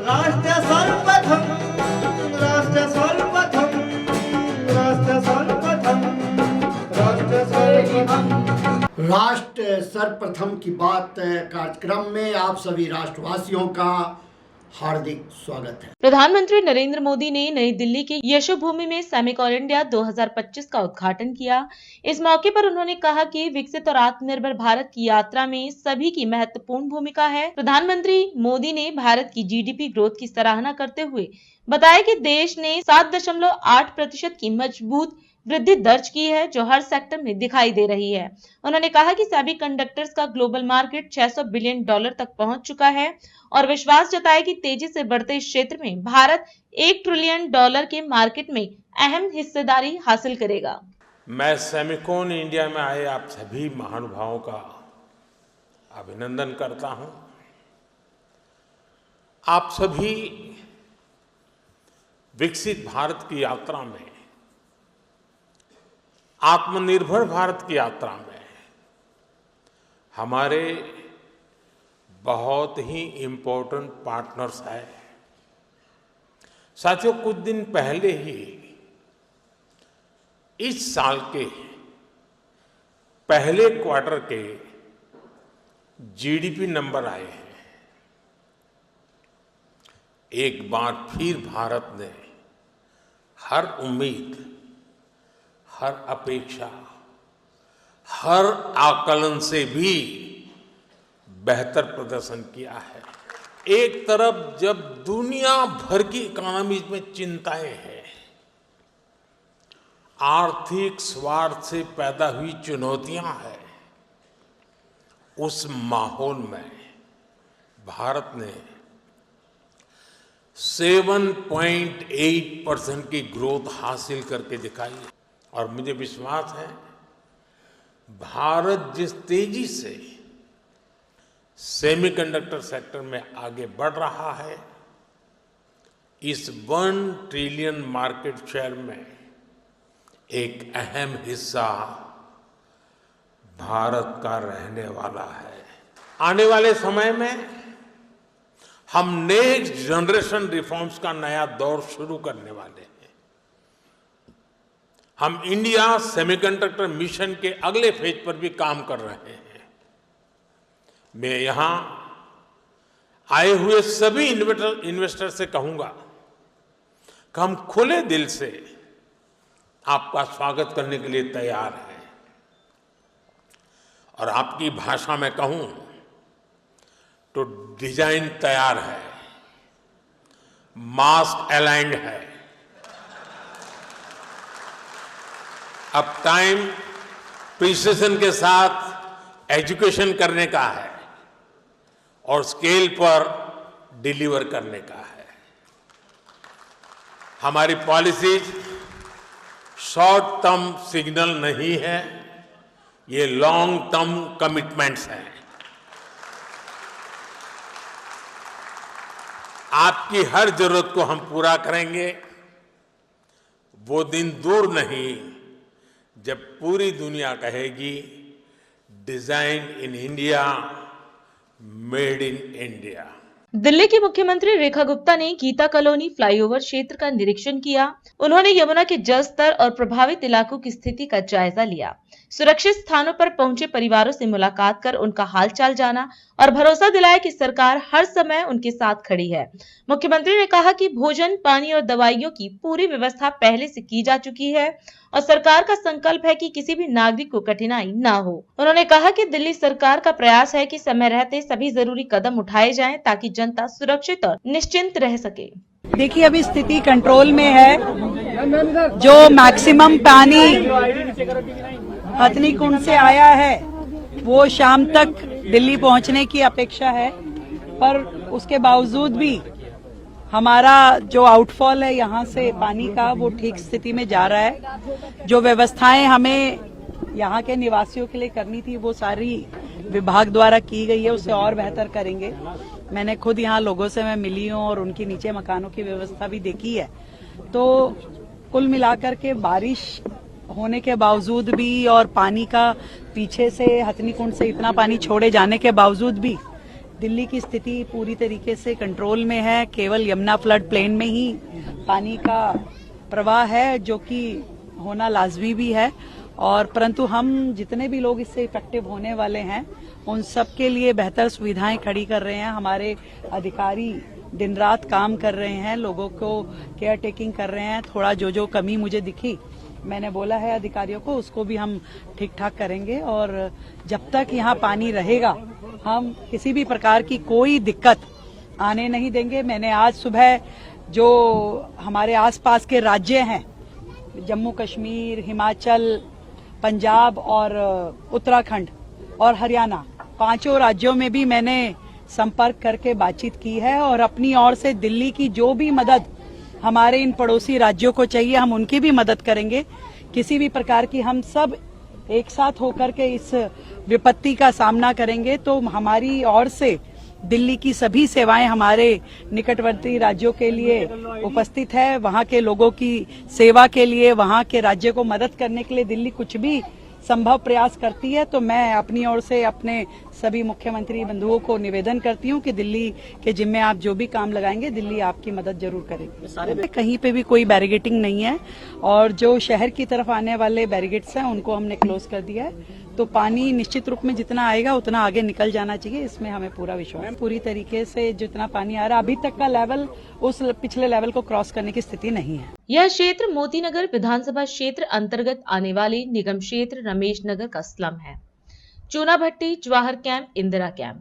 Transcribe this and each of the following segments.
राष्ट्र सर्वप्रथम, राष्ट्र सर्वप्रथम, राष्ट्र सर्वप्रथम, राष्ट्र सर्वप्रथम। राष्ट्र सर्वप्रथम की बात कार्यक्रम में आप सभी राष्ट्रवासियों का हार्दिक स्वागत है। प्रधानमंत्री नरेंद्र मोदी ने नई दिल्ली के यशोभूमि में सेमिकॉन इंडिया 2025 का उद्घाटन किया। इस मौके पर उन्होंने कहा कि विकसित और आत्मनिर्भर भारत की यात्रा में सभी की महत्वपूर्ण भूमिका है। प्रधानमंत्री मोदी ने भारत की जीडीपी ग्रोथ की सराहना करते हुए बताया कि देश ने 7.8% की मजबूत वृद्धि दर्ज की है, जो हर सेक्टर में दिखाई दे रही है। उन्होंने कहा कि सेमीकंडक्टर्स का ग्लोबल मार्केट $600 बिलियन तक पहुंच चुका है और विश्वास जताया कि तेजी से बढ़ते इस क्षेत्र में भारत $1 ट्रिलियन के मार्केट में अहम हिस्सेदारी हासिल करेगा। मैं सेमिकॉन इंडिया में आए आप सभी महानुभावों का अभिनंदन करता हूं। आप सभी विकसित भारत की यात्रा में, आत्मनिर्भर भारत की यात्रा में हमारे बहुत ही इम्पोर्टेंट पार्टनर्स हैं। साथियों, कुछ दिन पहले ही इस साल के पहले क्वार्टर के जीडीपी नंबर आए हैं। एक बार फिर भारत ने हर उम्मीद, हर अपेक्षा, हर आकलन से भी बेहतर प्रदर्शन किया है। एक तरफ जब दुनिया भर की इकोनॉमीज में चिंताएं हैं, आर्थिक स्वार्थ से पैदा हुई चुनौतियां हैं, उस माहौल में भारत ने 7.8% की ग्रोथ हासिल करके दिखाई और मुझे विश्वास है भारत जिस तेजी से सेमीकंडक्टर सेक्टर में आगे बढ़ रहा है, इस 1 ट्रिलियन मार्केट शेयर में एक अहम हिस्सा भारत का रहने वाला है। आने वाले समय में हम नेक्स्ट जनरेशन रिफॉर्म्स का नया दौर शुरू करने वाले हैं। हम इंडिया सेमीकंडक्टर मिशन के अगले फेज पर भी काम कर रहे हैं। मैं यहां आए हुए सभी इन्वेस्टर से कहूंगा कि हम खुले दिल से आपका स्वागत करने के लिए तैयार हैं और आपकी भाषा में कहूं तो डिजाइन तैयार है, मास्क अलाइंड है। अब टाइम प्रिसिजन के साथ एजुकेशन करने का है और स्केल पर डिलीवर करने का है। हमारी पॉलिसीज शॉर्ट टर्म सिग्नल नहीं है, ये लॉन्ग टर्म कमिटमेंट्स हैं। आपकी हर जरूरत को हम पूरा करेंगे। वो दिन दूर नहीं जब पूरी दुनिया कहेगी design in India, made in India. Delhi की मुख्यमंत्री रेखा गुप्ता ने गीता कॉलोनी फ्लाईओवर क्षेत्र का निरीक्षण किया। उन्होंने यमुना के जल स्तर और प्रभावित इलाकों की स्थिति का जायजा लिया। सुरक्षित स्थानों पर पहुंचे परिवारों से मुलाकात कर उनका हालचाल जाना और भरोसा दिलाया कि सरकार हर समय उनके साथ खड़ी है। मुख्यमंत्री ने कहा कि भोजन, पानी और दवाइयों की पूरी व्यवस्था पहले से की जा चुकी है और सरकार का संकल्प है कि किसी भी नागरिक को कठिनाई न हो। उन्होंने कहा कि दिल्ली सरकार का प्रयास है कि समय रहते सभी जरूरी कदम उठाए जाएं ताकि जनता सुरक्षित और निश्चिंत रह सके। देखिए, अभी स्थिति कंट्रोल में है। जो मैक्सिमम पानी हथनी कुंड से आया है वो शाम तक दिल्ली पहुंचने की अपेक्षा है, पर उसके बावजूद भी हमारा जो आउटफॉल है यहाँ से पानी का वो ठीक स्थिति में जा रहा है। जो व्यवस्थाएं हमें यहाँ के निवासियों के लिए करनी थी वो सारी विभाग द्वारा की गई है, उसे और बेहतर करेंगे। मैंने खुद यहाँ लोगों से मैं मिली हूँ और उनकी नीचे मकानों की व्यवस्था भी देखी है। तो कुल मिलाकर के बारिश होने के बावजूद भी और पानी का पीछे से हथनी कुंड से इतना पानी छोड़े जाने के बावजूद भी दिल्ली की स्थिति पूरी तरीके से कंट्रोल में है। केवल यमुना फ्लड प्लेन में ही पानी का प्रवाह है, जो कि होना लाजमी भी है। और परंतु हम जितने भी लोग इससे इफेक्टिव होने वाले हैं, उन सब के लिए बेहतर सुविधाएं खड़ी कर रहे हैं। हमारे अधिकारी दिन रात काम कर रहे हैं, लोगों को केयर टेकिंग कर रहे हैं। थोड़ा जो कमी मुझे दिखी, मैंने बोला है अधिकारियों को, उसको भी हम ठीक ठाक करेंगे। और जब तक यहाँ पानी रहेगा, हम किसी भी प्रकार की कोई दिक्कत आने नहीं देंगे। मैंने आज सुबह जो हमारे आसपास के राज्य हैं, जम्मू कश्मीर, हिमाचल, पंजाब और उत्तराखंड और हरियाणा, 5 राज्यों में भी मैंने संपर्क करके बातचीत की है। और अपनी ओर से दिल्ली की जो भी मदद हमारे इन पड़ोसी राज्यों को चाहिए, हम उनकी भी मदद करेंगे। किसी भी प्रकार की, हम सब एक साथ होकर के इस विपत्ति का सामना करेंगे। तो हमारी ओर से दिल्ली की सभी सेवाएं हमारे निकटवर्ती राज्यों के लिए उपस्थित है। वहां के लोगों की सेवा के लिए, वहां के राज्य को मदद करने के लिए दिल्ली कुछ भी संभव प्रयास करती है। तो मैं अपनी ओर से अपने सभी मुख्यमंत्री बंधुओं को निवेदन करती हूं कि दिल्ली के जिम्मे आप जो भी काम लगाएंगे, दिल्ली आपकी मदद जरूर करेगी। कहीं पे भी कोई बैरिगेटिंग नहीं है, और जो शहर की तरफ आने वाले बैरिगेट्स हैं उनको हमने क्लोज कर दिया है। तो पानी निश्चित रूप में जितना आएगा उतना आगे निकल जाना चाहिए, इसमें हमें पूरा विश्वास है। पूरी तरीके से जितना पानी आ रहा, अभी तक का लेवल उस पिछले लेवल को क्रॉस करने की स्थिति नहीं है। यह क्षेत्र मोतीनगर विधानसभा क्षेत्र अंतर्गत आने वाले निगम क्षेत्र रमेश नगर का स्लम है। चूनाभट्टी, जवाहर कैंप, इंदिरा कैंप,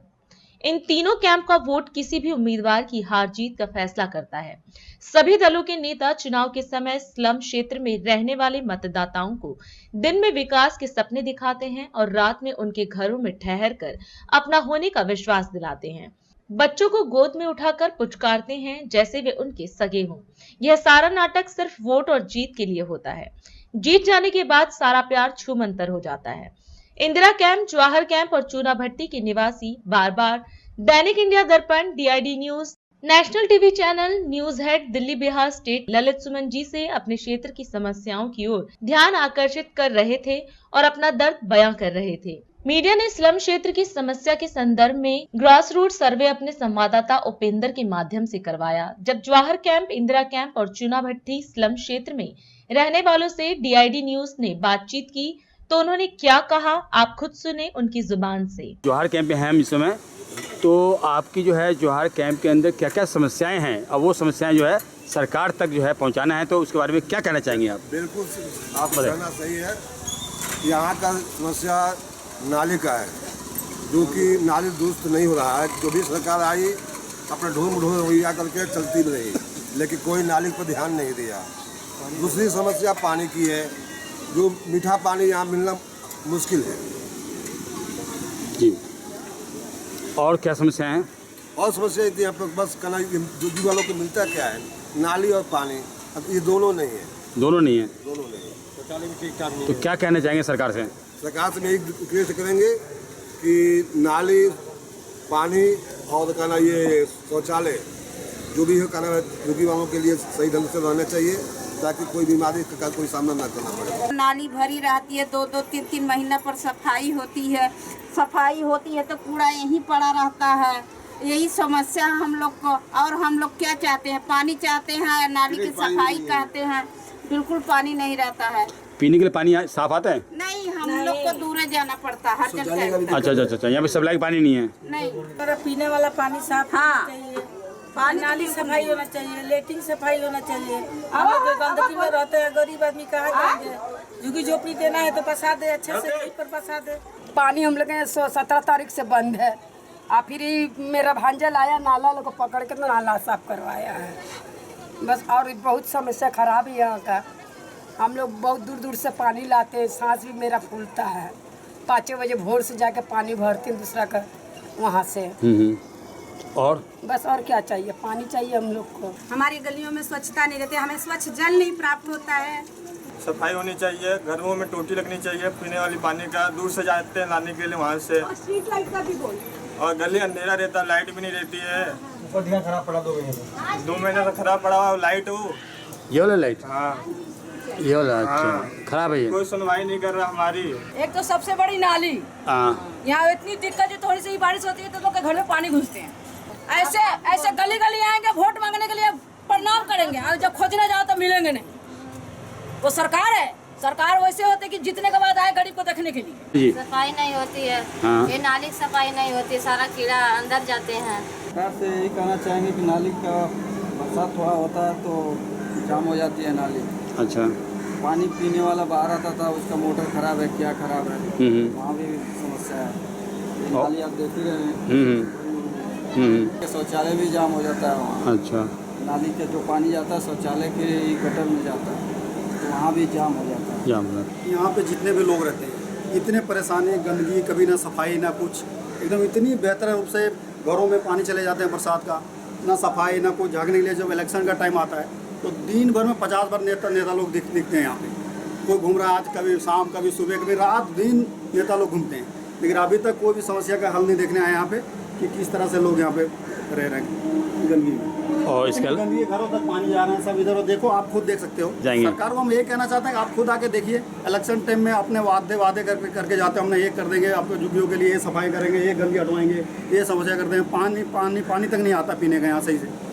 इन तीनों कैंप का वोट किसी भी उम्मीदवार की हार जीत का फैसला करता है। सभी दलों के नेता चुनाव के समय स्लम क्षेत्र में रहने वाले मतदाताओं को दिन में विकास के सपने दिखाते हैं और रात में उनके घरों में ठहर कर अपना होने का विश्वास दिलाते हैं। बच्चों को गोद में उठाकर पुचकारते हैं जैसे वे उनके सगे हों। यह सारा नाटक सिर्फ वोट और जीत के लिए होता है। जीत जाने के बाद सारा प्यार छूमंतर हो जाता है। इंदिरा कैंप, जवाहर कैंप और चूनाभट्टी के निवासी बार बार दैनिक India Darpan, DID news, national TV channel, news head, Delhi Bihar state Lalit Suman ji से अपने क्षेत्र की समस्याओं की ओर ध्यान आकर्षित कर रहे थे और अपना दर्द बयां कर रहे थे। मीडिया ने स्लम क्षेत्र की समस्या के संदर्भ में ग्रास रूट सर्वे अपने संवाददाता उपेंद्र के माध्यम से करवाया। जब जवाहर कैंप, इंदिरा कैंप और चूनाभट्टी स्लम क्षेत्र में रहने वालों से DID न्यूज ने बातचीत की तो उन्होंने क्या कहा, आप खुद सुने उनकी जुबान से। जवाहर कैंप में हैं हम इस समय, तो आपकी जो है जवाहर कैंप के अंदर क्या क्या समस्याएं हैं, और वो समस्याएं जो है सरकार तक जो है पहुंचाना है, तो उसके बारे में क्या कहना चाहेंगे आप? बिल्कुल आप कहना सही है। यहाँ का समस्या नाली का है, जो कि नाली दुरुस्त नहीं हो रहा है। जो भी सरकार आई अपना ढूंढ रवैया करके चलती भी रही, लेकिन कोई नाली पर ध्यान नहीं दिया। दूसरी समस्या पानी की है, जो मीठा पानी यहाँ मिलना मुश्किल है जी। और क्या समस्याएं हैं? और समस्या इतनी यहाँ पर बस कहना जो वालों को मिलता क्या है, नाली और पानी, अब ये दोनों नहीं है। दोनों नहीं है? दोनों नहीं है। शौचालय भी ठीक ठाक नहीं तो क्या कहना चाहेंगे सरकार से? सरकार से यही रिक्वेस्ट करेंगे कि नाली, पानी और कहना ये शौचालय जो भी है कहना रोगी वालों के लिए सही ढंग से रहना चाहिए, ताकि कोई बीमारी का कोई सामना ना करना पड़े। नाली भरी रहती है, 2-2, 3-3 महीना पर सफाई होती है। सफाई होती है तो कूड़ा यहीं पड़ा रहता है। यही समस्या हम लोग को। और हम लोग क्या चाहते हैं? पानी चाहते हैं, नाली की सफाई कहते हैं, बिल्कुल पानी नहीं रहता है। पीने के लिए पानी साफ आता है? नहीं, हम लोग को दूर जाना पड़ता है हर जगह। अच्छा, यहाँ पे सप्लाई पानी नहीं है? नहीं, पीने वाला पानी साफ हाँ, होना चाहिए, नाली सफाई होना चाहिए, लेटरिन सफाई होना चाहिए। हम लोग जो गंदगी में रहते हैं, गरीब आदमी कहाँ जाएंगे? झुग्गी झोपड़ी देना है तो बसा दे, अच्छे से यहीं पर बसा दे। पानी हम लोग 17 तारीख से बंद है। फिर मेरा भांजा लाया, नाला लोग पकड़ के नाला साफ करवाया है बस। और बहुत समस्या खराब है यहाँ का। हम लोग बहुत दूर दूर से पानी लाते हैं, सांस भी मेरा फूलता है। 5 बजे भोर से जाके पानी भरते हैं दूसरा का वहाँ से। और बस और क्या चाहिए? पानी चाहिए हम लोग को। हमारी गलियों में स्वच्छता नहीं रहती, हमें स्वच्छ जल नहीं प्राप्त होता है। सफाई होनी चाहिए, घरों में टोटी लगनी चाहिए पीने वाली पानी का। दूर से जाते हैं लाने के लिए वहाँ से। स्ट्रीट लाइट का भी बोल। और गली अंधेरा रहता, लाइट भी नहीं रहती है। ऊपर ध्यान खराब पड़ा 2 महीने से। 2 महीने से खराब पड़ा हुआ लाइट हो। ये वाला लाइट? हाँ, ये वाला अच्छा खराब है ये। कोई सुनवाई नहीं कर रहा हमारी। एक तो सबसे बड़ी नाली, हाँ यहाँ इतनी दिक्कत है, थोड़ी सी बारिश होती है तो लोग के घर में पानी घुसते हैं। ऐसे ऐसे गली गली आएंगे वोट मांगने के लिए, प्रणाम करेंगे, और जब खोजने जाओ तो मिलेंगे नहीं। वो सरकार है, सरकार वैसे होती है कि जीतने के बाद आए गरीब को देखने के लिए। सफाई नहीं होती है, हाँ। ये नाली की सफाई नहीं होती, सारा कीड़ा अंदर जाते हैं। सरकार से यही कहना चाहेंगे कि नाली का बरसात थोड़ा होता है तो जाम हो जाती है नाली। अच्छा पानी पीने वाला बाहर आता था, उसका मोटर खराब है, क्या खराब है, वहाँ भी समस्या है। ये नाली आप देख ही रहे हैं। शौचालय भी जाम हो जाता है वहाँ। अच्छा नाली के जो पानी जाता है शौचालय के गटर में जाता है, तो वहाँ भी जाम हो जाता है। जाम यहाँ पे जितने भी लोग रहते हैं इतने परेशानी, गंदगी, कभी ना सफाई ना कुछ, एकदम इतनी बेहतर रूप से घरों में पानी चले जाते हैं बरसात का, ना सफाई ना कुछ। झाँकने के लिए जब इलेक्शन का टाइम आता है तो दिन भर में 50 बार नेता लोग दिखते हैं यहाँ पे। कोई घूम रहा है, आज कभी शाम, कभी सुबह, कभी रात दिन नेता लोग घूमते हैं, लेकिन अभी तक कोई भी समस्या का हल नहीं देखने आए यहाँ पे कि किस तरह से लोग यहाँ पे रह रहे हैं गंदगी में। और इसका गंदगी घरों तक पानी जा रहे हैं, सब इधर देखो, आप खुद देख सकते हो। सरकार को हम ये कहना चाहते हैं कि आप खुद आके देखिए, इलेक्शन टाइम में अपने वादे करके जाते हैं, हमने ये कर देंगे आपको झुग्गियों के लिए, ये सफाई करेंगे, ये गंदगी हटवाएंगे, ये समस्या करते हैं, पानी तक नहीं आता पीने का यहाँ सही से।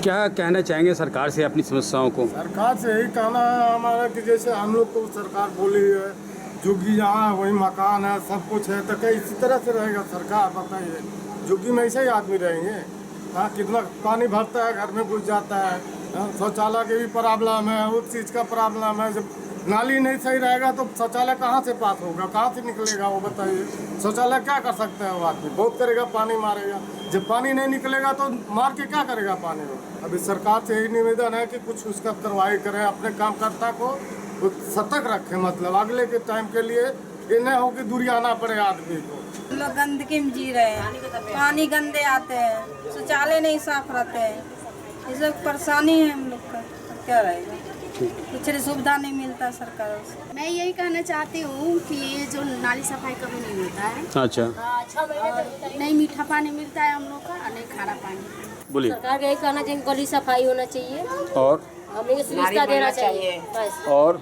क्या कहना चाहेंगे सरकार से अपनी समस्याओं को? सरकार से यही कहना है हमारा कि जैसे हम लोग को सरकार बोली है झुग्गी जहाँ है वही मकान है, सब कुछ है, तो क्या इसी तरह से रहेगा सरकार? बताइए, झुग्गी में ऐसे ही आदमी रहेंगे? हाँ, कितना पानी भरता है, घर में घुस जाता है, शौचालय की भी प्रॉब्लम है, उस चीज़ का प्रॉब्लम है। जब नाली नहीं सही रहेगा तो शौचालय कहाँ से पास होगा, कहाँ से निकलेगा वो बताइए? शौचालय क्या कर सकता है वो आदमी? बहुत करेगा, पानी मारेगा। जब पानी नहीं निकलेगा तो मार के क्या करेगा पानी में? अभी सरकार से यही निवेदन है कि कुछ उसका कार्रवाई करें, अपने कार्यकर्ता को सतर्क रखें, मतलब अगले के टाइम के लिए ये नहीं हो कि दूरी आना पड़े आदमी को। लोग गंदगी में जी रहे हैं, पानी गंदे आते हैं, शौचालय नहीं साफ रहते हैं, ये सब परेशानी है हम लोग का। क्या रहेगा, कुछ सुविधा नहीं मिलता सरकार से। मैं यही कहना चाहती हूँ कि ये जो नाली सफाई कभी नहीं होता है। अच्छा नहीं मीठा पानी मिलता है हम लोग का, नहीं खारा पानी। बोलिए। सरकार यही कहना चाहिए, गली सफाई होना चाहिए और हमने सुविधा देना चाहिए बस। और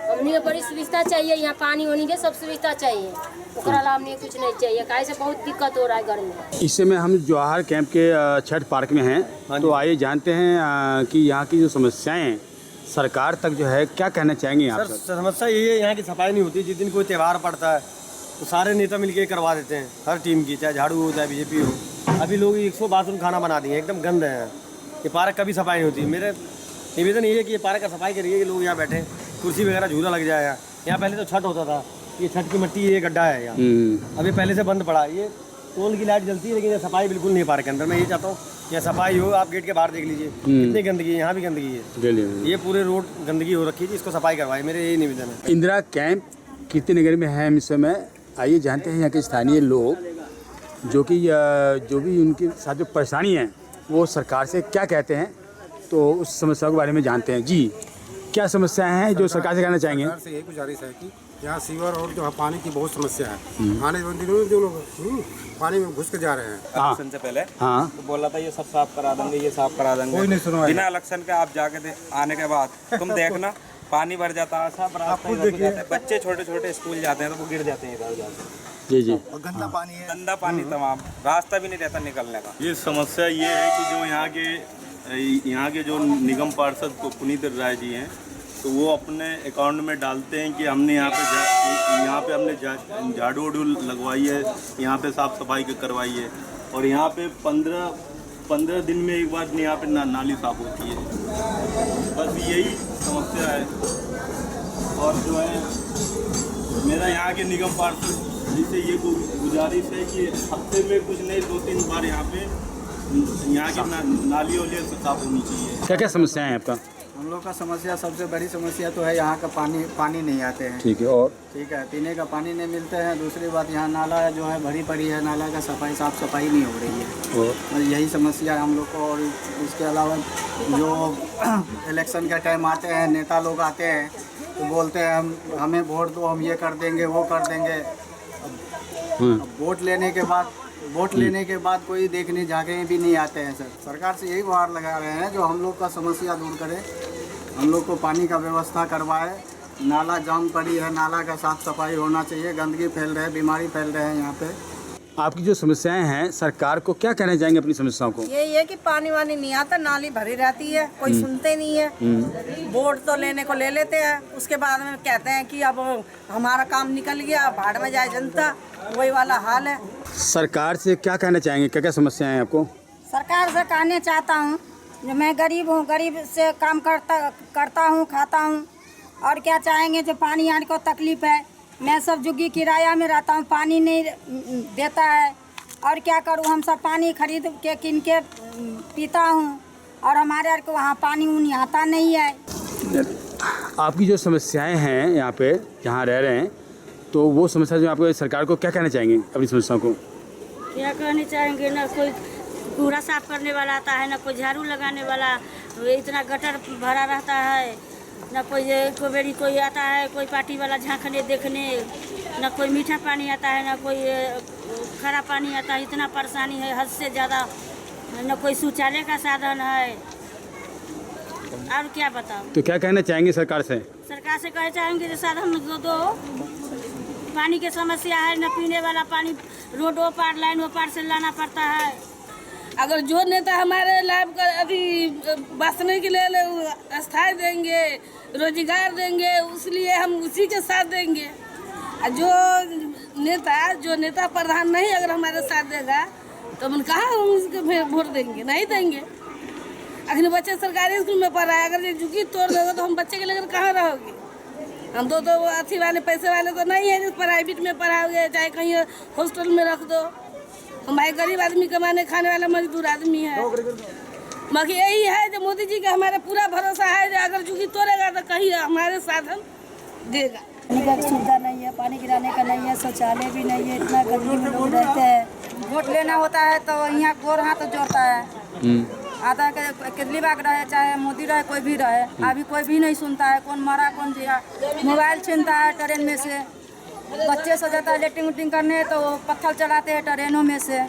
हमने बड़ी सुविधा चाहिए, यहाँ पानी होने के सब सुविधा चाहिए, उसके अलावा हमने कुछ नहीं चाहिए। काहे से बहुत दिक्कत हो रहा है घर में। इस समय हम जवाहर कैंप के छठ पार्क में हैं, तो आइए जानते हैं कि यहाँ की जो समस्याएं सरकार तक जो है, क्या कहना चाहेंगे आप? सर समस्या यही है, यहाँ की सफाई नहीं होती। जिस दिन कोई त्यौहार पड़ता है तो सारे नेता मिलके करवा देते हैं, हर टीम की, चाहे झाड़ू हो चाहे बीजेपी हो। अभी लोग 100 बाथरूम खाना बना दिए, एकदम गंद है। ये पार्क कभी सफाई नहीं होती। मेरे निवेदन ये है कि ये पार्क का सफाई करिए, कि लोग यहाँ बैठे, कुर्सी वगैरह झूला लग जाए। यहाँ पहले तो छठ होता था, ये छठ की मिट्टी, ये गड्ढा है यहाँ, अभी पहले से बंद पड़ा। ये टोल की लाइट जलती है, लेकिन सफाई बिल्कुल नहीं पार्क के अंदर। मैं ये चाहता हूँ कि सफाई हो। आप गेट के बाहर देख लीजिए कितनी गंदगी है, यहाँ भी गंदगी है, ये पूरे रोड गंदगी हो रखी है, इसको सफाई करवाए, मेरे यही निवेदन है। इंदिरा कैंप कीर्तिनगर में है इस समय। आइए जानते हैं यहाँ के स्थानीय लोग जो भी उनके साथ जो परेशानी है वो सरकार से क्या कहते हैं, तो उस समस्या के बारे में जानते हैं। जी, क्या समस्याएं हैं जो सरकार से कहना चाहेंगे? सरकार से यही गुजारिश है कि यहाँ सीवर और जो है पानी की बहुत समस्या है। आने वाले दिनों में जो लोग पानी में घुस के जा रहे हैं। इलेक्शन से पहले तो बोला था ये सब साफ करा देंगे, ये साफ करा देंगे, कोई नहीं सुनवाई। बिना इलेक्शन के आप जाके आने के बाद तुम देखना पानी भर जाता है, सब रास्ता जाते हैं, बच्चे छोटे छोटे स्कूल जाते हैं तो वो गिर जाते हैं इधर जाते। जी और गंदा पानी है, गंदा पानी तमाम, रास्ता भी नहीं रहता निकलने का। ये समस्या ये है कि जो यहाँ के जो निगम पार्षद पुनीत राय जी हैं, तो वो अपने अकाउंट में डालते हैं कि हमने यहाँ पे हमने झाड़ू वाड़ू लगवाई है, यहाँ पे साफ सफाई करवाई है, और यहाँ पे 15 दिन में एक बार यहाँ पे नाली साफ होती है। बस यही समस्या है। और जो है मेरा यहाँ के निगम पार्षद जिसे ये गुजारिश है कि हफ्ते में कुछ नहीं 2-3 बार यहाँ की नाली वाली साफ होनी चाहिए। क्या क्या समस्याएं हैं आपका? हम लोग का समस्या, सबसे बड़ी समस्या तो है यहाँ का पानी नहीं आते हैं। ठीक है, और ठीक है, पीने का पानी नहीं मिलते हैं। दूसरी बात, यहाँ नाला जो है भरी पड़ी है, नाला का साफ सफाई नहीं हो रही है, और यही समस्या है हम लोग को। और इसके अलावा जो इलेक्शन का टाइम आते हैं, नेता लोग आते हैं तो बोलते हैं हमें वोट दो, हम ये कर देंगे वो कर देंगे। वोट लेने के बाद कोई देखने झाँकने भी नहीं आते हैं। सर, सरकार से यही गुहार लगा रहे हैं जो हम लोग का समस्या दूर करे, हम लोग को पानी का व्यवस्था करवाए। नाला जाम पड़ी है, नाला का साफ सफाई होना चाहिए। गंदगी फैल रही है, बीमारी फैल रहे हैं यहाँ पे। आपकी जो समस्याएं हैं सरकार को क्या कहना चाहेंगे अपनी समस्याओं को? यही है कि पानी वानी नहीं आता, नाली भरी रहती है, कोई सुनते नहीं है। वोट तो लेने को ले लेते हैं, उसके बाद में कहते हैं कि अब हमारा काम निकल गया, भाड़ में जाए जनता, वही वाला हाल है। सरकार से क्या कहना चाहेंगे, क्या क्या समस्याएं हैं आपको? सरकार से कहने चाहता हूँ, जो मैं गरीब हूँ, गरीब से काम करता हूँ, खाता हूँ, और क्या चाहेंगे। जो पानी आने को तकलीफ है, मैं सब जुग्गी किराया में रहता हूँ, पानी नहीं देता है, और क्या करूँ। हम सब पानी खरीद के किन के पीता हूँ, और हमारे को वहाँ पानी उनी आता नहीं है। आपकी जो समस्याएं हैं यहाँ पे जहाँ रह रहे हैं, तो वो समस्या जो आपको सरकार को क्या कहना चाहेंगे अपनी समस्याओं को? क्या कहना चाहेंगे, ना कोई कूड़ा साफ करने वाला आता है, ना कोई झाड़ू लगाने वाला, इतना गटर भरा रहता है, ना कोई बेरी कोई आता है, कोई पार्टी वाला झांकने देखने, ना कोई मीठा पानी आता है, ना कोई खरा पानी आता है। इतना परेशानी है हद से ज़्यादा, ना कोई शौचालय का साधन है, और क्या बताओ। तो क्या कहना चाहेंगे सरकार से? सरकार से कहना चाहेंगे जो साधन दो। पानी की समस्या है, न पीने वाला पानी रोड वो पार लाइन वो पार से लाना पड़ता है। अगर जो नेता हमारे लाभ कर अभी बसने के लिए स्थायी देंगे, रोजगार देंगे, इसलिए हम उसी के साथ देंगे। जो नेता प्रधान नहीं अगर हमारे साथ देगा तो हम कहाँ हम उसके वोट देंगे, नहीं देंगे। अगर बच्चे सरकारी स्कूल में पढ़ रहा है, अगर ये झुकी तोड़ देगा तो हम बच्चे के लेकर कहाँ रहोगे। हम तो अथी वाले पैसे वाले तो नहीं है जो प्राइवेट में पढ़ाओगे, चाहे कहीं हॉस्टल में रख दो। हमारे गरीब आदमी कमाने खाने वाला मजदूर आदमी है। बाकी यही है जो मोदी जी का हमारा पूरा भरोसा है, जो अगर झुकी तोड़ेगा तो कहीं हमारे साधन देगा। पानी का सुविधा नहीं है, पानी गिराने का नहीं है, शौचालय भी नहीं है, इतना गंदगी में लोग रहते हैं। वोट लेना होता है तो यहाँ गोर हाथ जोड़ता है। आता है केजरी बाग रहे चाहे मोदी रहे, कोई भी रहे, अभी कोई भी नहीं सुनता है। कौन मरा कौन जिया, मोबाइल छीनता है ट्रेन में से। बच्चे सो जाता है लेटिंग उटिंग करने तो पत्थर चलाते हैं ट्रेनों में से।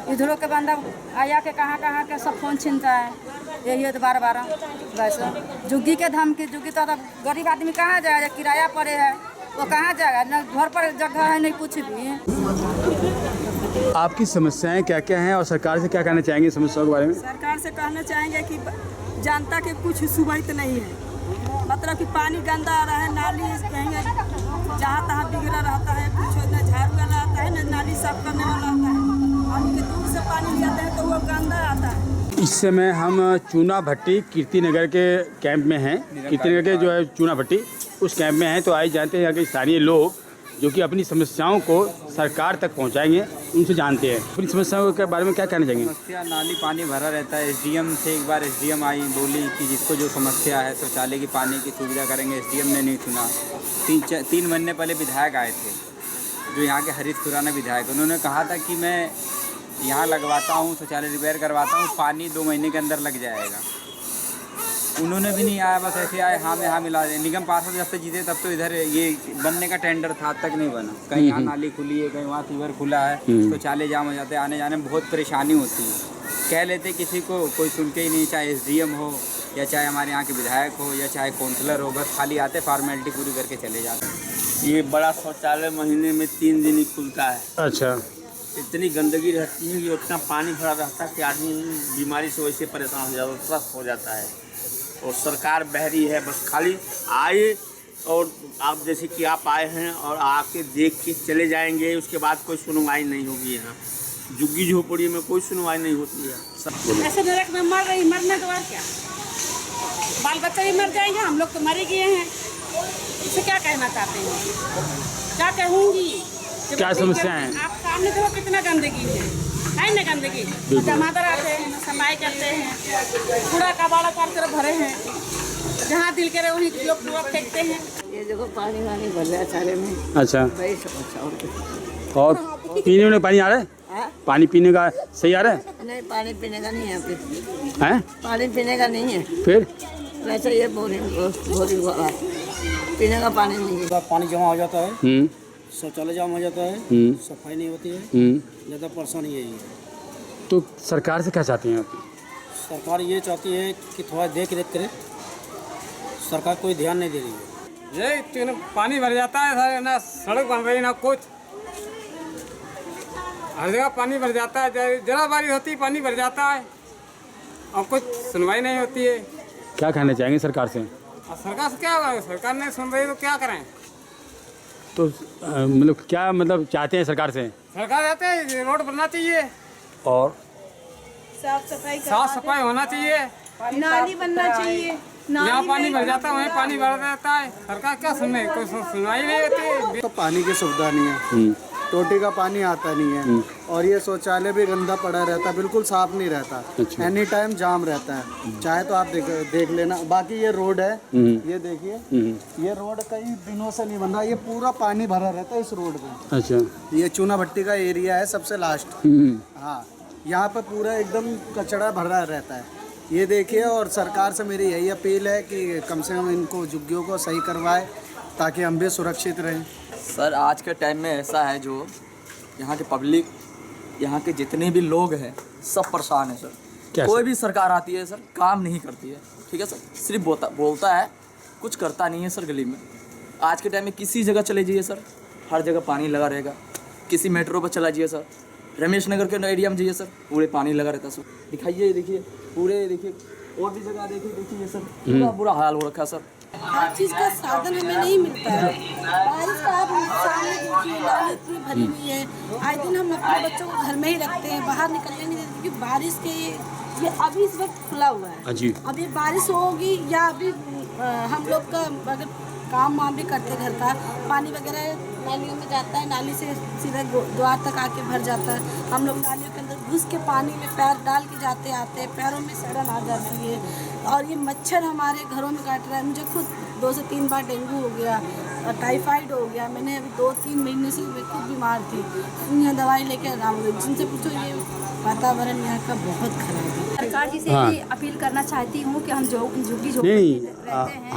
इधरों के बंदा आया के कहाँ के सब फोन छीनता है। यही है तो 12-12 वैसे झुग्गी के धमकी। झुग्गी तो गरीब आदमी कहाँ जाएगा, किराया पड़े है, वो कहाँ जाएगा, न घर पर जगह है नहीं कुछ भी। आपकी समस्याएं क्या क्या हैं और सरकार से क्या कहना चाहेंगे समस्याओं के बारे में? सरकार से कहना चाहेंगे कि जनता के कुछ सुविधा नहीं है, मतलब कि पानी गंदा आ रहा है, नाली कहेंगे जहाँ तहाँ बिगड़ा रहता है, कुछ न झाड़ू वाला आता है, न नाली साफ करने वाला आता है। हम के दूर से पानी लेते हैं तो वो गंदा आता है। इस समय हम चूना भट्टी कीर्तिनगर के कैंप में हैं। कीर्तिनगर के जो है चूना भट्टी उस कैंप में हैं। तो आइए जानते हैं यहाँ के स्थानीय लोग जो कि अपनी समस्याओं को सरकार तक पहुंचाएंगे, उनसे जानते हैं अपनी समस्याओं के बारे में क्या कहना चाहेंगे। समस्या नाली पानी भरा रहता है। एसडीएम से एक बार एसडीएम आई, बोली कि जिसको जो समस्या है शौचालय की पानी की सुविधा करेंगे। एसडीएम ने नहीं सुना। 3 महीने पहले विधायक आए थे, जो यहाँ के हरीश खुराना विधायक, उन्होंने कहा था कि मैं यहाँ लगवाता हूँ, शौचालय रिपेयर करवाता हूँ, पानी 2 महीने के अंदर लग जाएगा। उन्होंने भी नहीं आया, बस ऐसे आए हाँ में हाँ मिला दे। निगम पार्षद जब से जीते तब तो इधर ये बनने का टेंडर था, तक नहीं बना। कहीं यहाँ नाली खुली है, कहीं वहाँ सीवर खुला है, शौचालय जाम हो जाते हैं, आने जाने में बहुत परेशानी होती है। कह लेते किसी को, कोई सुन के ही नहीं, चाहे एसडीएम हो या चाहे हमारे यहाँ के विधायक हो या चाहे काउंसलर हो, बस खाली आते फॉर्मेलिटी पूरी करके चले जाते। ये बड़ा शौचालय महीने में 3 दिन ही खुलता है। अच्छा। इतनी गंदगी रहती है कि उतना पानी भरा रहता है कि आदमी बीमारी से वैसे परेशान हो जाता है, स्वस्थ हो जाता है। और सरकार बहरी है, बस खाली आए और आप जैसे कि आप आए हैं और आके देख के चले जाएंगे, उसके बाद कोई सुनवाई नहीं होगी। यहाँ झुग्गी झोपड़ी में कोई सुनवाई नहीं होती है। ऐसे नरक में मरने के बाद क्या बाल बच्चे ही मर जाएंगे, हम लोग तो मर ही गए हैं। इसे क्या कहना चाहते हैं, क्या कहूँगी? क्या समस्या है? आप सामने देखो कितना गंदगी है ना, गंदगी जमादार आते हैं, सफाई करते हैं, कूड़ा कबाड़ा चारों तरफ भरे हैं, जहाँ दिल करे वहीं लोग कूड़ा फेंकते हैं। ये देखो पानी वानी भर रहा है सारे में। अच्छा। वही समस्या। और पीने में पानी आ रहा है? पानी पीने का सही आ रहा है? नहीं, पानी पीने का नहीं है। हैं? पानी पीने का नहीं है। फिर वैसे ये बोरिंग वाला पीने का पानी नहीं है। पानी जमा हो जाता है, शौचालय जाम हो जाता है, सफाई नहीं होती है, ज़्यादा परेशानी यही है। तो सरकार से क्या चाहती हैं आप? सरकार ये चाहती है कि थोड़ा देख रेख करे सरकार कोई ध्यान नहीं दे रही है। ये पानी भर जाता है सर, ना सड़क बन रही ना कुछ, हर जगह पानी भर जाता है, जरा बारिश होती है पानी भर जाता है और कुछ सुनवाई नहीं होती है। क्या कहना चाहेंगे सरकार से? सरकार से क्या होगा, सरकार नहीं सुन रही तो क्या करें। तो मतलब क्या मतलब चाहते हैं सरकार से? सरकार चाहते हैं रोड बनना चाहिए और साफ सफाई होना चाहिए, नाली बनना चाहिए। जहाँ पानी भर जाता है वहीं पानी भर जाता है, सरकार क्या सुनने, कोई सुनवाई नहीं होती। तो पानी की सुविधा नहीं है, टोटी का पानी आता नहीं है, और ये शौचालय भी गंदा पड़ा रहता है, बिल्कुल साफ नहीं रहता, एनी टाइम जाम रहता है। चाहे तो आप देख लेना। बाकी ये रोड है, ये देखिए, ये रोड कई दिनों से नहीं बन रहा, ये पूरा पानी भरा रहता है इस रोड पे। अच्छा, ये चूना भट्टी का एरिया है सबसे लास्ट। हाँ, यहाँ पे पूरा एकदम कचरा भरा रहता है, ये देखिए। और सरकार से मेरी यही अपील है कि कम से कम इनको झुग्गियों को सही करवाए ताकि हम भी सुरक्षित रहें। सर आज के टाइम में ऐसा है, जो यहाँ के पब्लिक, यहाँ के जितने भी लोग हैं सब परेशान है सर। कोई भी सरकार आती है सर काम नहीं करती है, ठीक है सर, सिर्फ बोलता है, कुछ करता नहीं है सर। गली में आज के टाइम में किसी जगह चले जाइए सर, हर जगह पानी लगा रहेगा। किसी मेट्रो पर चला जाइए सर, रमेश नगर के एरिया में जाइए सर, पूरे पानी लगा रहता है सर। दिखाइए, देखिए पूरे, देखिए और भी जगह देखिए सर, पूरा बुरा हाल हो रखा है सर। हर चीज़ का साधन हमें नहीं मिलता है। बारिश का आप सामने देखिए, नाली इतनी भरी हुई है, आए दिन हम अपने बच्चों को घर में ही रखते हैं, बाहर निकलने नहीं देते, क्योंकि बारिश के ये अभी इस वक्त खुला हुआ है। अब ये बारिश होगी या अभी हम लोग का अगर काम वाम भी करते घर का, पानी वगैरह नालियों में जाता है, नाली से सीधा द्वार तक आके भर जाता है। हम लोग नालियों के अंदर घुस के पानी में पैर डाल के जाते आते हैं, पैरों में सड़न आ जाती है, और ये मच्छर हमारे घरों में काट रहा है। मुझे खुद 2 से 3 बार डेंगू हो गया, टाइफाइड हो गया। मैंने अभी 2-3 महीने से मैं खुद बीमार थी, यहाँ दवाई लेके आराम हुई। जिनसे पूछो, ये वातावरण यहाँ का बहुत खराब है। सरकार जी से भी अपील करना चाहती हूँ कि हम झुग्गी झोपड़ी रहते हैं,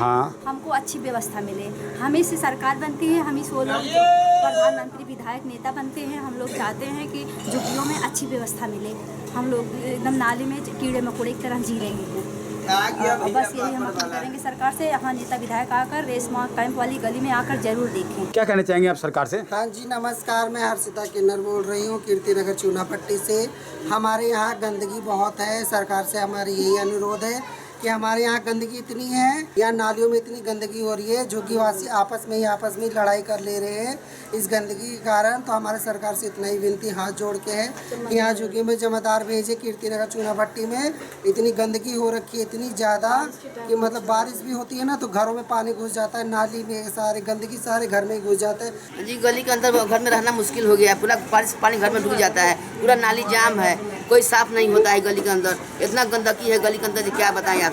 हमको अच्छी व्यवस्था मिले। हमें से सरकार बनती है, हम इस वो लोग प्रधानमंत्री विधायक नेता बनते हैं, हम लोग चाहते हैं कि झुग्गियों में अच्छी व्यवस्था मिले। हम लोग एकदम नाली में कीड़े मकोड़े की तरह जी रहे हैं। बस यही हम अपील करेंगे सरकार से। यहाँ नेता विधायक आकर रेशमा कैंप वाली गली में आकर जरूर देखें। क्या कहना चाहेंगे आप सरकार से? हाँ जी नमस्कार, मैं हर्षिता किन्नर बोल रही हूँ कीर्ति नगर चूना पट्टी से। हमारे यहाँ गंदगी बहुत है, सरकार से हमारी यही अनुरोध है कि हमारे यहाँ गंदगी इतनी है, यहाँ नालियों में इतनी गंदगी हो रही है, झुग्गीवासी आपस में लड़ाई कर ले रहे हैं इस गंदगी के कारण। तो हमारे सरकार से इतना ही विनती हाथ जोड़ के है कि यहाँ झुग्गी में जमादार भेजे। कीर्ति नगर चूना भट्टी में इतनी गंदगी हो रखी है, इतनी ज़्यादा कि मतलब बारिश भी होती है ना तो घरों में पानी घुस जाता है, नाली में सारे गंदगी सारे घर में घुस जाता है जी। गली के अंदर घर में रहना मुश्किल हो गया, पूरा पानी घर में ढुक जाता है, पूरा नाली जाम है, कोई साफ नहीं होता है गली के अंदर, इतना गंदगी है गली के अंदर, क्या बताएं आपसे।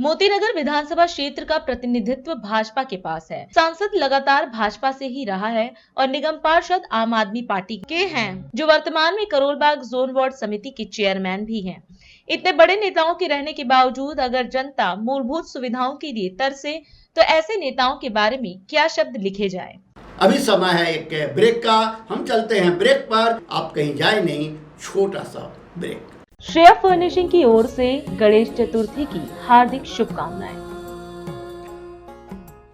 मोतीनगर विधानसभा क्षेत्र का प्रतिनिधित्व भाजपा के पास है। सांसद लगातार भाजपा से ही रहा है और निगम पार्षद आम आदमी पार्टी के हैं, जो वर्तमान में करोलबाग जोन वार्ड समिति के चेयरमैन भी हैं। इतने बड़े नेताओं के रहने के बावजूद अगर जनता मूलभूत सुविधाओं के लिए तरसे तो ऐसे नेताओं के बारे में क्या शब्द लिखे जाए। अभी समय है एक ब्रेक का, हम चलते हैं ब्रेक पर, आप कहीं जाए नहीं, छोटा सा ब्रेक। श्रेया फर्निशिंग की ओर से गणेश चतुर्थी की हार्दिक शुभकामनाएं।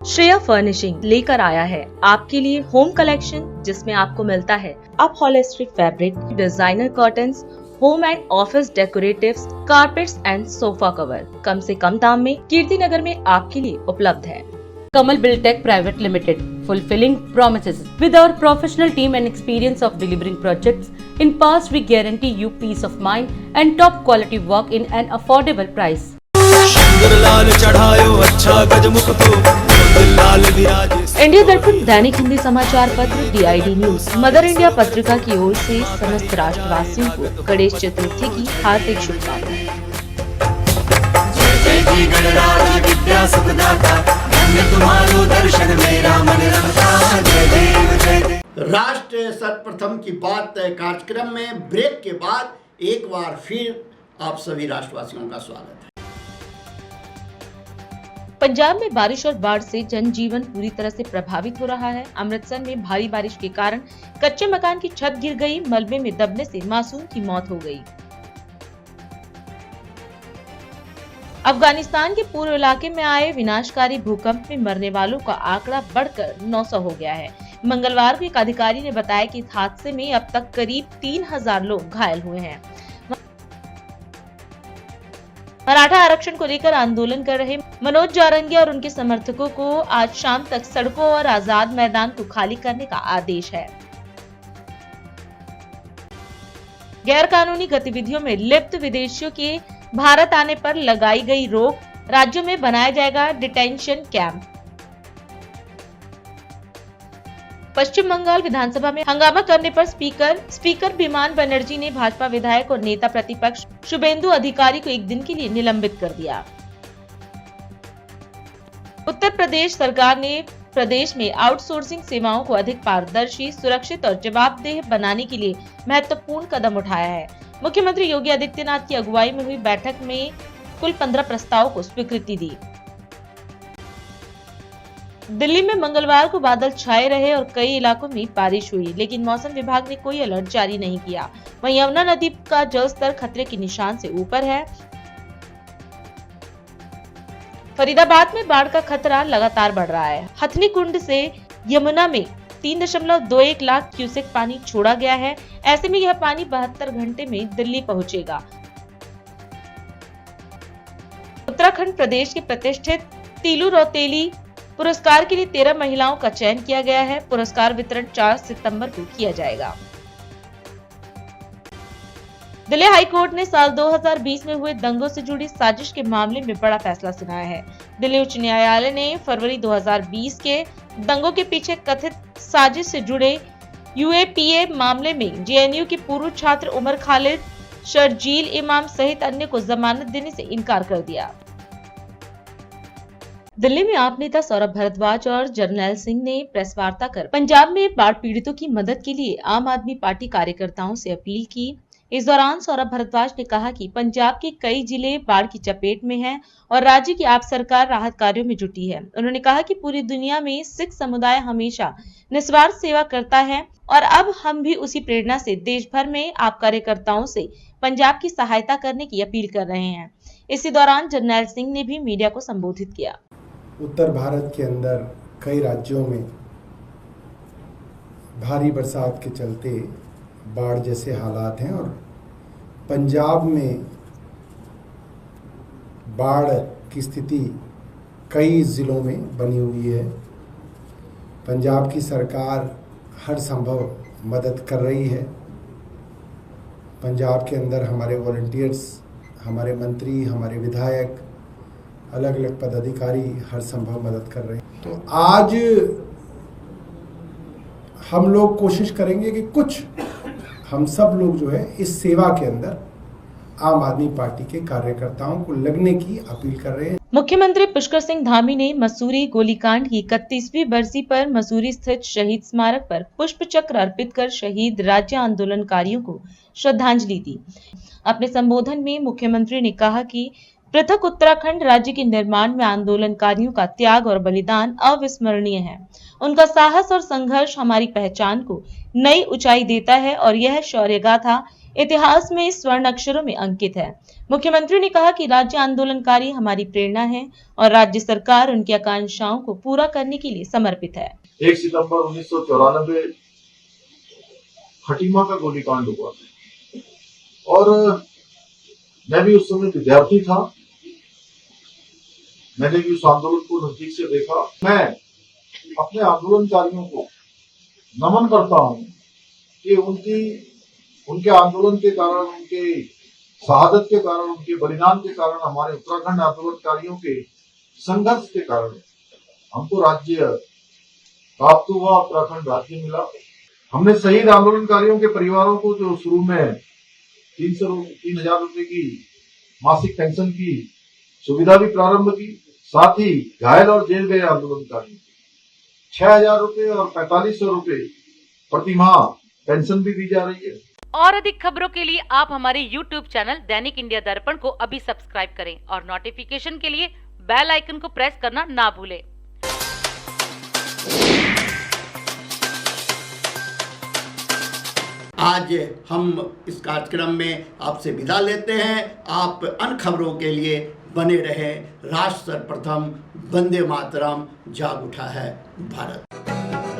श्रेया फर्निशिंग लेकर आया है आपके लिए होम कलेक्शन, जिसमें आपको मिलता है upholstery fabric, designer curtains, home and office decoratives, carpets and sofa cover कम से कम दाम में कीर्ति नगर में आपके लिए उपलब्ध है। Kamal Buildtech Private Limited, fulfilling promises. With our professional team and experience of delivering projects, in past we guarantee you peace of mind and top quality work in an affordable price. India दर्पण दैनिक हिंदी समाचार पत्र, DID news, mother India पत्रिका की ओर से समस्त राष्ट्रवासियों को गणेश चतुर्थी की हार्दिक शुभकामनाएं। राष्ट्र सर्वप्रथम की बात कार्यक्रम में ब्रेक के बाद एक बार फिर आप सभी राष्ट्रवासियों का स्वागत है। पंजाब में बारिश और बाढ़ से जनजीवन पूरी तरह से प्रभावित हो रहा है। अमृतसर में भारी बारिश के कारण कच्चे मकान की छत गिर गई, मलबे में दबने से मासूम की मौत हो गई। अफगानिस्तान के पूर्व इलाके में आए विनाशकारी भूकंप में मरने वालों का आंकड़ा बढ़कर 900 हो गया है। मंगलवार को एक अधिकारी ने बताया कि इस हादसे में अब तक करीब 3000 लोग घायल हुए हैं। मराठा आरक्षण को लेकर आंदोलन कर रहे मनोज जारंगी और उनके समर्थकों को आज शाम तक सड़कों और आजाद मैदान को खाली करने का आदेश है। गैर कानूनी गतिविधियों में लिप्त विदेशियों के भारत आने पर लगाई गई रोक, राज्यों में बनाया जाएगा डिटेंशन कैंप। पश्चिम बंगाल विधानसभा में हंगामा करने पर स्पीकर विमान बनर्जी ने भाजपा विधायक और नेता प्रतिपक्ष शुभेंदु अधिकारी को एक दिन के लिए निलंबित कर दिया। उत्तर प्रदेश सरकार ने प्रदेश में आउटसोर्सिंग सेवाओं को अधिक पारदर्शी, सुरक्षित और जवाबदेह बनाने के लिए महत्वपूर्ण कदम उठाया है। मुख्यमंत्री योगी आदित्यनाथ की अगुवाई में हुई बैठक में कुल 15 प्रस्तावों को स्वीकृति दी। दिल्ली में मंगलवार को बादल छाए रहे और कई इलाकों में बारिश हुई, लेकिन मौसम विभाग ने कोई अलर्ट जारी नहीं किया। वहीं यमुना नदी का जलस्तर खतरे के निशान से ऊपर है। फरीदाबाद में बाढ़ का खतरा लगातार बढ़ रहा है। हथनी कुंड से यमुना में 3.21 लाख क्यूसेक पानी छोड़ा गया है। ऐसे में यह पानी 72 घंटे में दिल्ली पहुंचेगा। उत्तराखंड प्रदेश के प्रतिष्ठित तीलू रौतेली पुरस्कार के लिए 13 महिलाओं का चयन किया गया है। पुरस्कार वितरण 4 सितंबर को किया जाएगा। दिल्ली हाई कोर्ट ने साल 2020 में हुए दंगों से जुड़ी साजिश के मामले में बड़ा फैसला सुनाया है। दिल्ली उच्च न्यायालय ने फरवरी 2020 के दंगों के पीछे कथित साजिश से जुड़े यूएपीए मामले में जेएनयू की पूर्व छात्र उमर खालिद, शर्जील इमाम सहित अन्य को जमानत देने से इनकार कर दिया। दिल्ली में आप नेता सौरभ भारद्वाज और जरनैल सिंह ने प्रेस वार्ता कर पंजाब में बाढ़ पीड़ितों की मदद के लिए आम आदमी पार्टी कार्यकर्ताओं से अपील की। इस दौरान सौरभ भारद्वाज ने कहा कि पंजाब के कई जिले बाढ़ की चपेट में हैं और राज्य की आप सरकार राहत कार्यों में जुटी है। उन्होंने कहा कि पूरी दुनिया में सिख समुदाय हमेशा निस्वार्थ सेवा करता है और अब हम भी उसी प्रेरणा से देश भर में आप कार्यकर्ताओं से पंजाब की सहायता करने की अपील कर रहे हैं। इसी दौरान जरनैल सिंह ने भी मीडिया को संबोधित किया। उत्तर भारत के अंदर कई राज्यों में भारी बरसात के चलते बाढ़ जैसे हालात हैं और पंजाब में बाढ़ की स्थिति कई ज़िलों में बनी हुई है। पंजाब की सरकार हर संभव मदद कर रही है। पंजाब के अंदर हमारे वॉलंटियर्स, हमारे मंत्री, हमारे विधायक, अलग अलग पदाधिकारी हर संभव मदद कर रहे हैं। तो आज हम लोग कोशिश करेंगे कि कुछ हम सब लोग जो है इस सेवा के अंदर आम आदमी पार्टी के कार्यकर्ताओं को लगने की अपील कर रहे हैं। मुख्यमंत्री पुष्कर सिंह धामी ने मसूरी गोलीकांड की 31वीं बरसी पर मसूरी स्थित शहीद स्मारक पर पुष्प चक्र अर्पित कर शहीद राज्य आंदोलनकारियों को श्रद्धांजलि दी। अपने संबोधन में मुख्यमंत्री ने कहा कि पृथक उत्तराखंड राज्य के निर्माण में आंदोलनकारियों का त्याग और बलिदान अविस्मरणीय है। उनका साहस और संघर्ष हमारी पहचान को नई ऊंचाई देता है और यह शौर्य गाथा इतिहास में स्वर्ण अक्षरों में अंकित है। मुख्यमंत्री ने कहा कि राज्य आंदोलनकारी हमारी प्रेरणा है और राज्य सरकार उनकी आकांक्षाओं को पूरा करने के लिए समर्पित है। 1 सितंबर 1994 खटीमा का गोलीकांड हुआ और मैं भी उस समय विद्यार्थी था। मैंने भी उस आंदोलन को नजदीक से देखा। मैं अपने आंदोलनकारियों को नमन करता हूं कि उनके आंदोलन के कारण, उनके शहादत के कारण, उनके बलिदान के कारण, हमारे उत्तराखंड आंदोलनकारियों के संघर्ष के कारण हमको राज्य प्राप्त हुआ, उत्तराखंड राज्य मिला। हमने शहीद आंदोलनकारियों के परिवारों को जो शुरू में 3,000 रुपए की मासिक पेंशन की सुविधा भी प्रारंभ की, साथ ही घायल और जेल गए आंदोलनकारियों 6,000 रुपए और 4,500 रुपए प्रतिमाह पेंशन भी दी जा रही है। और अधिक खबरों के लिए आप हमारे YouTube चैनल दैनिक इंडिया दर्पण को अभी सब्सक्राइब करें और नोटिफिकेशन के लिए बेल आइकन को प्रेस करना ना भूलें। आज हम इस कार्यक्रम में आपसे विदा लेते हैं। आप अन्य खबरों के लिए बने रहें। राष्ट्र सर्वप्रथम, वंदे मातरम, जाग उठा है भारत।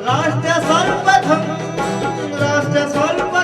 राष्ट्र सर्वप्रथम, राष्ट्र सर्वप्रथम।